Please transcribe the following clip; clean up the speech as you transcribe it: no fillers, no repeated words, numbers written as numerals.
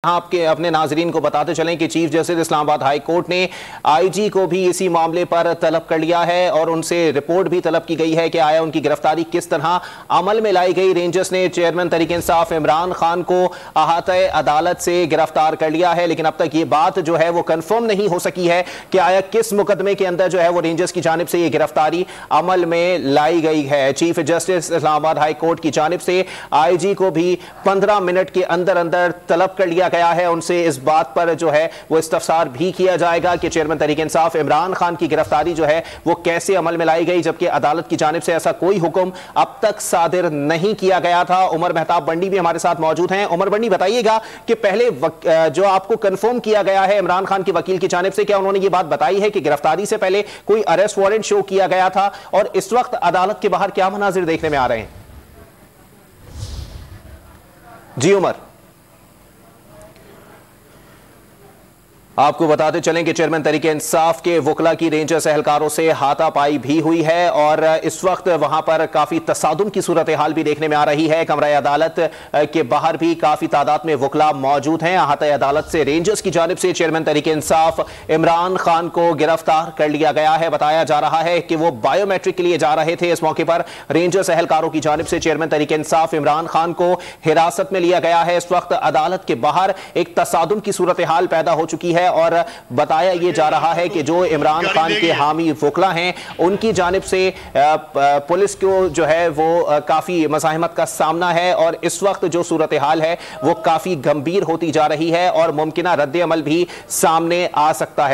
आपके अपने नाजरीन को बताते चलें कि chief justice Islamabad high court ने आईजी को भी इसी मामले पर तलब कर लिया है और उनसे रिपोर्ट भी तलब की गई है कि आया उनकी गिरफ्तारी किस तरह अमल में लाई गई। रेंजर्स ने चेयरमैन तहरीक इंसाफ इमरान खान को अहाते अदालत से गिरफ्तार कर लिया है, लेकिन अब तक ये बात जो है वो कंफर्म नहीं हो सकी है कि आया किस मुकदमे के अंदर जो है वो रेंजर्स की जानिब से ये गिरफ्तारी अमल में लाई गई है। Chief justice Islamabad high court की जानिब से आईजी को भी 15 मिनट के अंदर अंदर तलब कर लिया गया है। उनसे इस बात पर जो है वो इस्तफसार भी किया जाएगा कि चेयरमैन तहरीक इंसाफ इमरान खान की गिरफ्तारी जो है वो कैसे अमल में लाई गई, जबकि अदालत की जानिब से ऐसा कोई हुक्म अब तक सादिर नहीं किया गया था। उमर मेहताब बंडी भी हमारे साथ मौजूद हैं। उमर बंडी, बताइएगा कि पहले जो आपको कंफर्म किया गया है इमरान खान के वकील की जानिब से, क्या उन्होंने ये बात बताई है कि गिरफ्तारी से पहले कोई अरेस्ट वारंट शो किया गया था और इस वक्त अदालत के बाहर क्या मनाजिर देखने में आ रहे हैं? जी उमर, आपको बताते चलें कि चेयरमैन तहरीक इंसाफ के वकला की रेंजर्स एहलकारों से हाथापाई भी हुई है और इस वक्त वहां पर काफी तसादुम की सूरत हाल भी देखने में आ रही है। कमरा अदालत के बाहर भी काफी तादाद में वकला मौजूद हैं। अहाता अदालत से रेंजर्स की जानिब से चेयरमैन तहरीक इंसाफ इमरान खान को गिरफ्तार कर लिया गया है। बताया जा रहा है कि वो बायोमेट्रिक के लिए जा रहे थे। इस मौके पर रेंजर्स एहलकारों की जानिब से चेयरमैन तहरीक इंसाफ इमरान खान को हिरासत में लिया गया है। इस वक्त अदालत के बाहर एक तसादुम की सूरत हाल पैदा हो चुकी है और बताया यह जा रहा है कि जो इमरान खान के हामी वकला हैं उनकी जानिब से पुलिस को जो है वो काफी मज़ाहिमत का सामना है और इस वक्त जो सूरत हाल है वो काफी गंभीर होती जा रही है और मुमकिना रद्द अमल भी सामने आ सकता है।